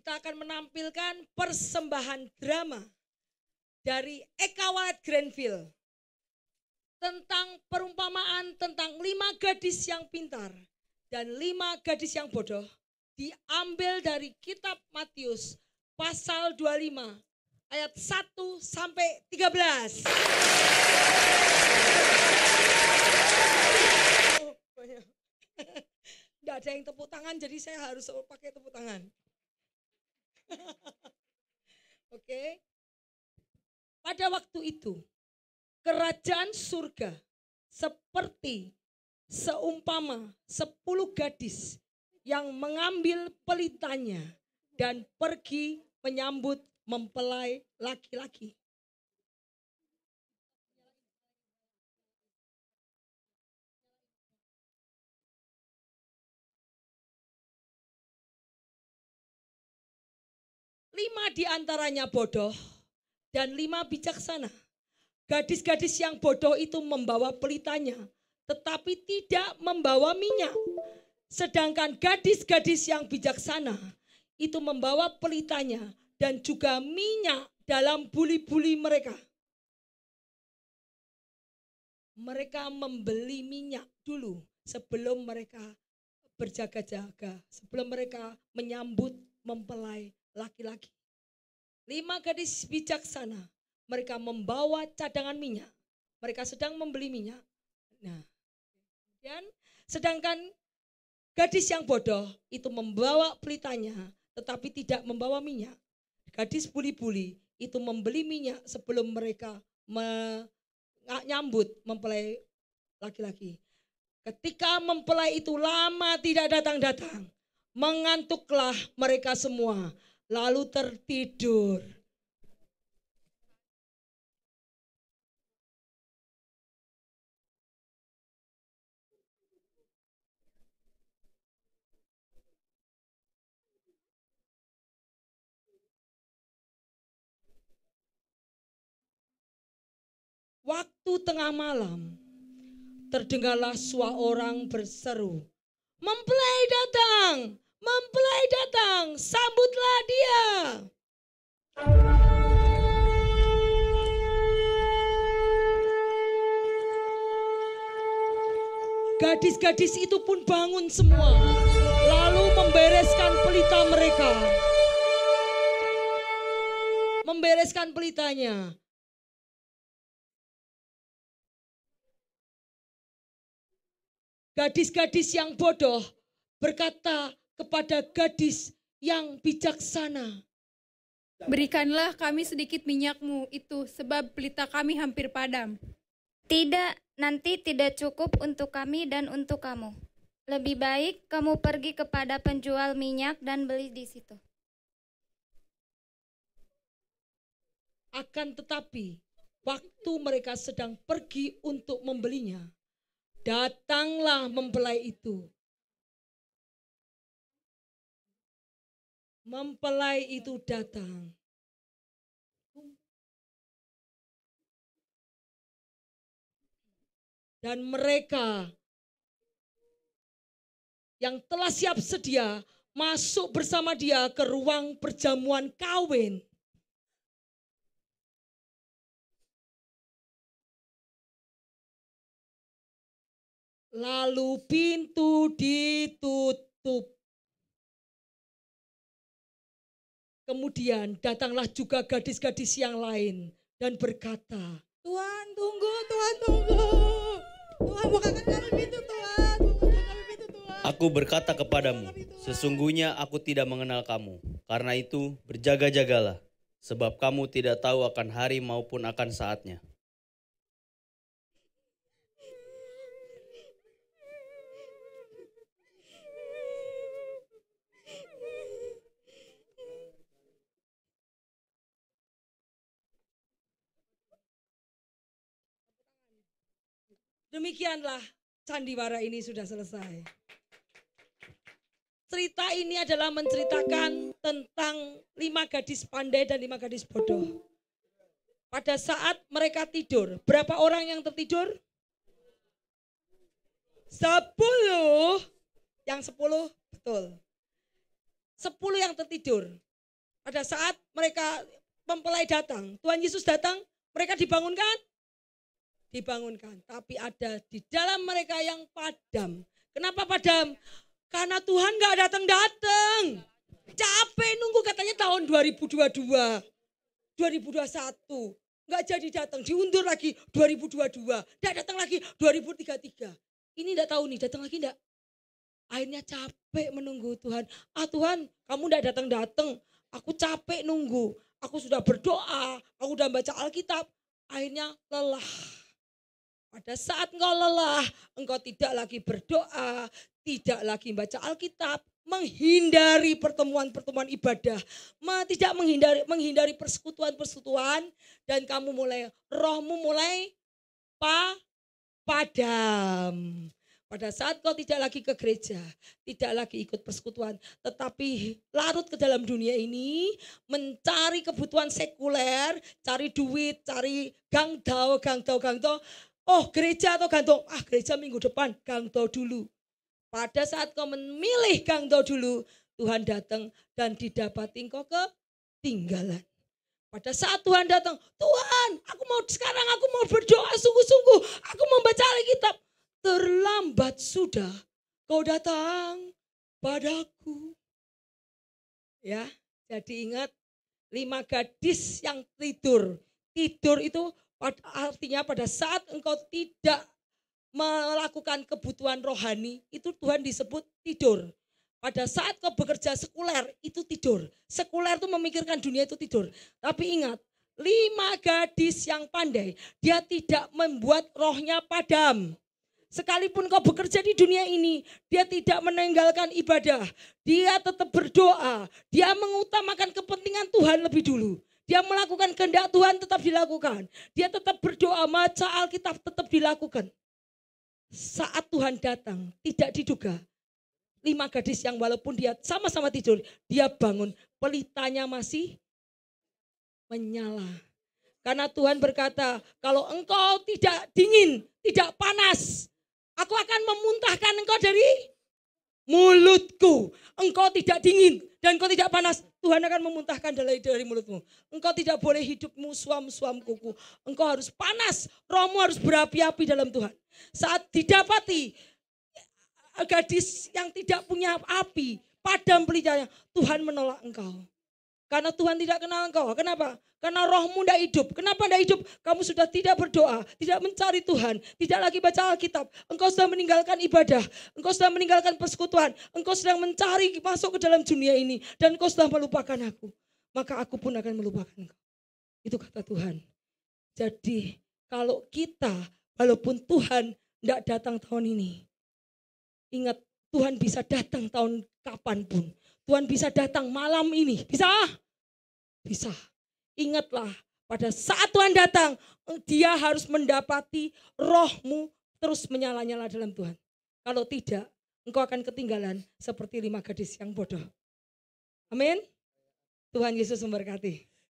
kita akan menampilkan persembahan drama dari Eka Walet Grenville tentang perumpamaan tentang 5 gadis yang pintar dan 5 gadis yang bodoh, diambil dari kitab Matius pasal 25 ayat 1 sampai 13. Oh, banyak. Tidak ada yang tepuk tangan, jadi saya harus pakai tepuk tangan. Oke. Pada waktu itu, kerajaan surga seperti seumpama 10 gadis yang mengambil pelitanya dan pergi menyambut mempelai laki-laki. Lima di antaranya bodoh dan 5 bijaksana. Gadis-gadis yang bodoh itu membawa pelitanya, tetapi tidak membawa minyak. Sedangkan gadis-gadis yang bijaksana itu membawa pelitanya dan juga minyak dalam buli-buli mereka. Mereka membeli minyak dulu sebelum mereka berjaga-jaga, sebelum mereka menyambut mempelai laki-laki. 5 gadis bijaksana, mereka membawa cadangan minyak. Mereka sedang membeli minyak. Nah, dan sedangkan gadis yang bodoh itu membawa pelitanya, tetapi tidak membawa minyak. Gadis buli-buli itu membeli minyak sebelum mereka menyambut mempelai laki-laki. Ketika mempelai itu lama tidak datang-datang, mengantuklah mereka semua, lalu tertidur. Waktu tengah malam, terdengarlah seorang berseru, "Mempelai datang! Mempelai datang! Sambutlah dia!" Gadis-gadis itu pun bangun semua, lalu membereskan pelita mereka. Membereskan pelitanya. Gadis-gadis yang bodoh berkata kepada gadis yang bijaksana, "Berikanlah kami sedikit minyakmu itu, sebab pelita kami hampir padam." "Tidak, nanti tidak cukup untuk kami dan untuk kamu. Lebih baik kamu pergi kepada penjual minyak dan beli di situ." Akan tetapi, waktu mereka sedang pergi untuk membelinya, datanglah mempelai itu. Mempelai itu datang. Dan mereka yang telah siap sedia masuk bersama dia ke ruang perjamuan kawin. Lalu pintu ditutup. Kemudian datanglah juga gadis-gadis yang lain dan berkata, "Tuhan tunggu, Tuhan tunggu. Tuhan bukakan kami pintu, Tuhan. Bukakan kami pintu, Tuhan." Aku berkata kepadamu, sesungguhnya aku tidak mengenal kamu. Karena itu berjaga-jagalah, sebab kamu tidak tahu akan hari maupun akan saatnya. Demikianlah sandiwara ini sudah selesai. Cerita ini adalah menceritakan tentang 5 gadis pandai dan 5 gadis bodoh. Pada saat mereka tidur, berapa orang yang tertidur? 10. Yang 10, betul. 10 yang tertidur. Pada saat mereka mempelai datang, Tuhan Yesus datang, mereka dibangunkan? Dibangunkan. Tapi ada di dalam mereka yang padam. Kenapa padam? Karena Tuhan gak datang-datang. Capek nunggu katanya tahun 2022, 2021. Gak jadi datang, diundur lagi 2022. Gak datang lagi 2033. Ini gak tahu nih, datang lagi gak? Akhirnya capek menunggu Tuhan. Tuhan, kamu gak datang-datang. Aku capek nunggu. Aku sudah berdoa, aku sudah baca Alkitab. Akhirnya lelah. Pada saat engkau lelah, engkau tidak lagi berdoa, tidak lagi baca Alkitab, menghindari pertemuan-pertemuan ibadah, tidak menghindari persekutuan-persekutuan, dan kamu rohmu mulai padam. Pada saat kau tidak lagi ke gereja, tidak lagi ikut persekutuan, tetapi larut ke dalam dunia ini, mencari kebutuhan sekuler, cari duit, cari gangdau. Oh gereja atau gangdau, gereja minggu depan, gangdau dulu. Pada saat kau memilih gangdau dulu, Tuhan datang dan didapati kau ketinggalan. Pada saat Tuhan datang, Tuhan aku mau berdoa sungguh-sungguh, aku mau baca Alkitab. Terlambat sudah kau datang padaku. Ya, jadi ingat 5 gadis yang tidur. Tidur itu artinya pada saat engkau tidak melakukan kebutuhan rohani, itu Tuhan disebut tidur. Pada saat kau bekerja sekuler, itu tidur. Sekuler itu memikirkan dunia, itu tidur. Tapi ingat, 5 gadis yang pandai, dia tidak membuat rohnya padam. Sekalipun kau bekerja di dunia ini, dia tidak meninggalkan ibadah. Dia tetap berdoa. Dia mengutamakan kepentingan Tuhan lebih dulu. Dia melakukan kehendak Tuhan tetap dilakukan. Dia tetap berdoa, baca Alkitab tetap dilakukan. Saat Tuhan datang, tidak diduga. 5 gadis yang walaupun dia sama-sama tidur, dia bangun. Pelitanya masih menyala. Karena Tuhan berkata, kalau engkau tidak dingin, tidak panas, aku akan memuntahkan engkau dari mulutku. Engkau tidak dingin dan engkau tidak panas, Tuhan akan memuntahkan dari mulutmu. Engkau tidak boleh hidupmu suam-suam kuku. Engkau harus panas, rohmu harus berapi-api dalam Tuhan. Saat didapati gadis yang tidak punya api, padam pelitanya, Tuhan menolak engkau. Karena Tuhan tidak kenal engkau. Kenapa? Karena rohmu tidak hidup. Kenapa tidak hidup? Kamu sudah tidak berdoa, tidak mencari Tuhan, tidak lagi baca Alkitab. Engkau sudah meninggalkan ibadah, engkau sudah meninggalkan persekutuan, engkau sedang mencari masuk ke dalam dunia ini, dan engkau sudah melupakan aku. Maka aku pun akan melupakan engkau. Itu kata Tuhan. Jadi kalau kita, walaupun Tuhan tidak datang tahun ini, ingat Tuhan bisa datang tahun kapanpun. Tuhan bisa datang malam ini. Bisa? Bisa. Ingatlah, pada saat Tuhan datang, dia harus mendapati rohmu terus menyala-nyala dalam Tuhan. Kalau tidak, engkau akan ketinggalan seperti 5 gadis yang bodoh. Amin. Tuhan Yesus memberkati.